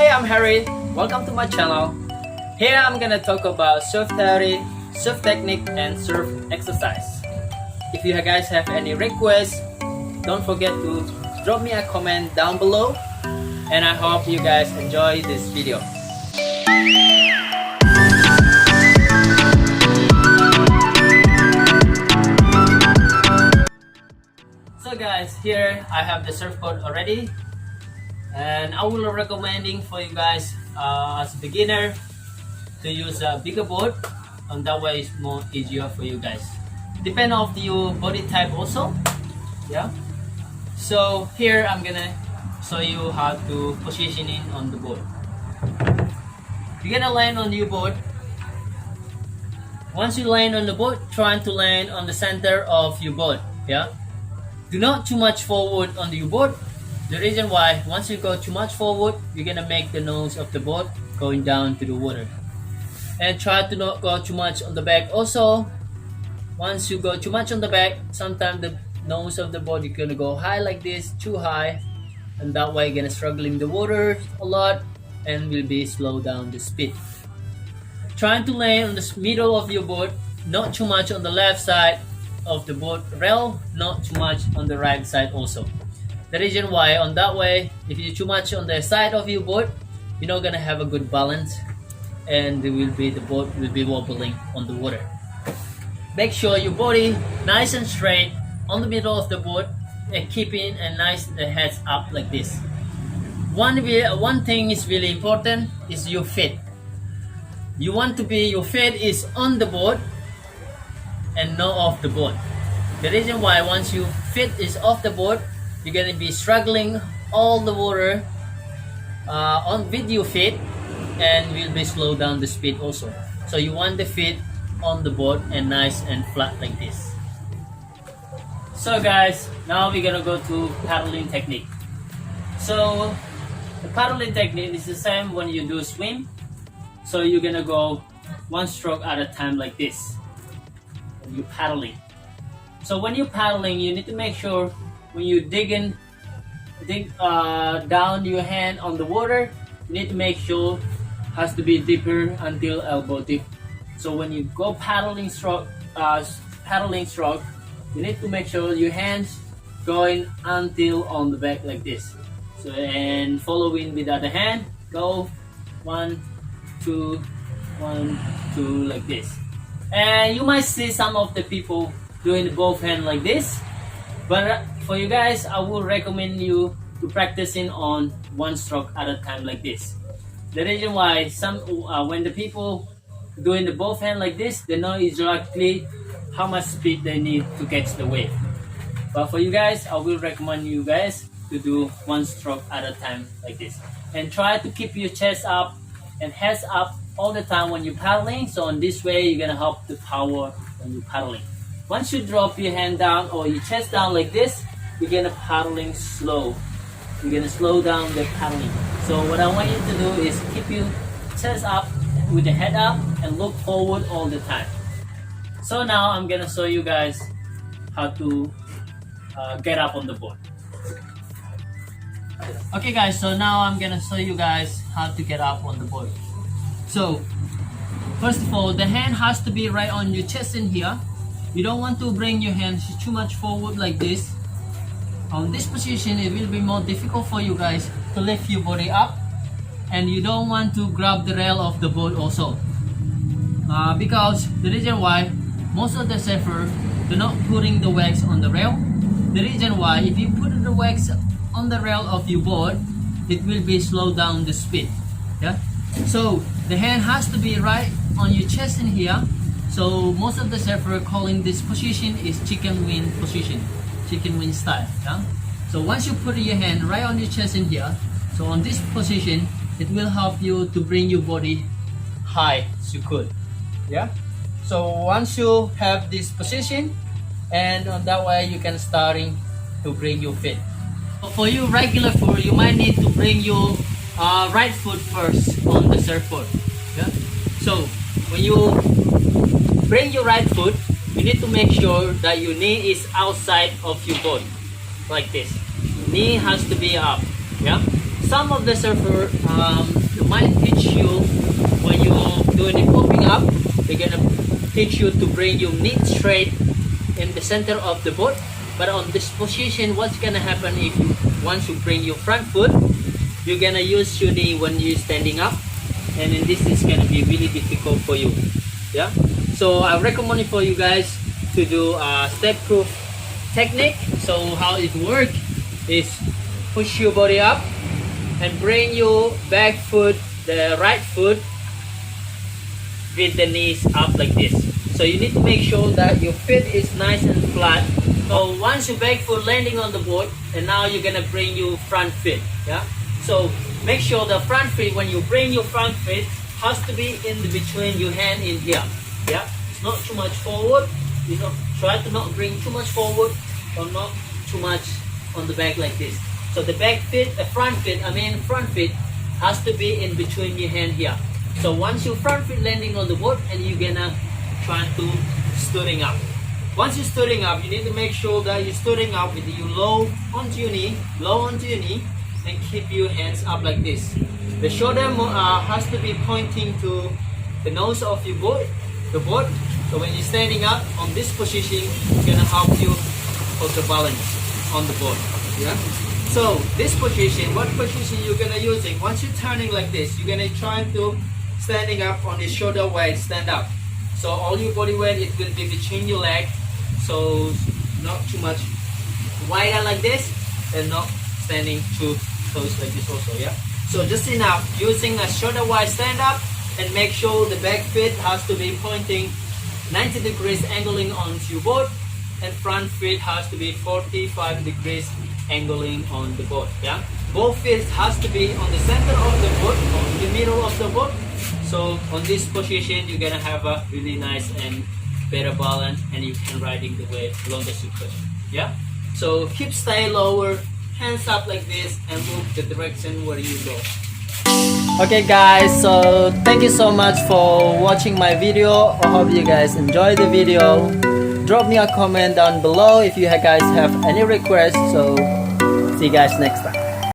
Hey, I'm Harry. Welcome to my channel. Here I'm gonna talk about surf theory, surf technique, and surf exercise. If you guys have any requests, don't forget to drop me a comment down below, and I hope you guys enjoy this video. So guys, here I have the surfboard already, and I will recommending for you guys as a beginner to use a bigger board, and that way it's more easier for you guys. Depend on your body type also. Yeah. So here I'm gonna show you how to positioning on the board. You're gonna land on your board. Once you land on the board, try to land on the center of your board. Yeah. Do not too much forward on your board. The reason why, once you go too much forward, you're gonna make the nose of the board going down to the water. And try to not go too much on the back also. Once you go too much on the back, sometimes the nose of the board is gonna go high like this, too high, and that way you're gonna struggle in the water a lot and will be slow down the speed. Trying to land on the middle of your board, not too much on the left side of the board rail, not too much on the right side also. The reason why, on that way, if you're too much on the side of your board, you're not gonna have a good balance, and the board will be wobbling on the water. Make sure your body nice and straight on the middle of the board, and keeping a nice heads up like this. One thing is really important is your feet. You want to be, your feet is on the board and not off the board. The reason why, once your feet is off the board, you're gonna be struggling all the water with your feet, and will be slow down the speed also. So you want the feet on the board and nice and flat like this. So guys, now we're gonna go to paddling technique. So the paddling technique is the same when you do swim. So you're gonna go one stroke at a time like this when you're paddling. So when you're paddling, you need to make sure when you dig down your hand on the water, you need to make sure has to be deeper until elbow deep. So when you go paddling stroke, you need to make sure your hands going until on the back like this. So, and following with the other hand, go 1, 2, 1, 2 like this. And you might see some of the people doing both hands like this, but for you guys, I will recommend you to practicing on one stroke at a time like this. The reason why, when the people doing the both hand like this, they know exactly how much speed they need to catch the wave. But for you guys, I will recommend you guys to do one stroke at a time like this, and try to keep your chest up and heads up all the time when you're paddling. So on this way, you're gonna help the power when you're paddling. Once you drop your hand down or your chest down like this, you're gonna paddling slow. You're gonna slow down the paddling. So what I want you to do is keep your chest up with the head up and look forward all the time. So now I'm gonna show you guys how to get up on the board. Okay guys, so now I'm gonna show you guys how to get up on the board. So first of all, the hand has to be right on your chest in here. You don't want to bring your hands too much forward like this. On this position, it will be more difficult for you guys to lift your body up, and you don't want to grab the rail of the boat also, because the reason why, most of the surfers do not putting the wax on the rail. The reason why, if you put the wax on the rail of your board, it will be slow down the speed. Yeah. So the hand has to be right on your chest in here. So most of the surfer calling this position is chicken wing position, chicken wing style. Yeah? So once you put your hand right on your chest in here, so on this position, it will help you to bring your body high as you could. Yeah. So once you have this position, and on that way you can starting to bring your feet. For you regular foot, you might need to bring your right foot first on the surfboard. Yeah. So when you bring your right foot, you need to make sure that your knee is outside of your board like this. Knee has to be up. Yeah. some of the surfer might teach you when you're doing the popping up, they're gonna teach you to bring your knee straight in the center of the boat. But on this position, what's gonna happen if you once you bring your front foot, you're gonna use your knee when you're standing up, and then this is gonna be really difficult for you. Yeah, so I recommend it for you guys to do a step proof technique. So how it works is push your body up and bring your back foot, the right foot, with the knees up like this. So you need to make sure that your feet is nice and flat. So once your back foot landing on the board, and now you're gonna bring your front foot. Yeah, so make sure the front foot, when you bring your front foot, has to be in the between your hand in here. Yeah, it's not too much forward. You know, try to not bring too much forward or not too much on the back like this. So the back foot, the front foot has to be in between your hand here. So once your front foot landing on the board, and you're gonna try to stooding up. Once you're stooding up, you need to make sure that you're stooding up with you low onto your knee, and keep your hands up like this. The shoulder has to be pointing to the nose of your board, the board. So when you're standing up on this position, it's gonna help you hold the balance on the board. Yeah. So this position, what position you're gonna using? Once you're turning like this, you're gonna try to standing up on the shoulder wide stand up. So all your body weight is gonna be between your leg. So not too much wider like this, and not standing too close like this also. Yeah. So just enough using a shoulder wide stand up, and make sure the back foot has to be pointing 90 degrees angling onto your board, and front foot has to be 45 degrees angling on the board. Yeah, both feet has to be on the center of the board, or in the middle of the board. So on this position, you're gonna have a really nice and better balance, and you can riding the wave along the surface. Yeah, so keep stay lower, hands up like this, and move the direction where you go. Okay guys, so thank you so much for watching my video. I hope you guys enjoy the video. Drop me a comment down below if you guys have any requests. So see you guys next time.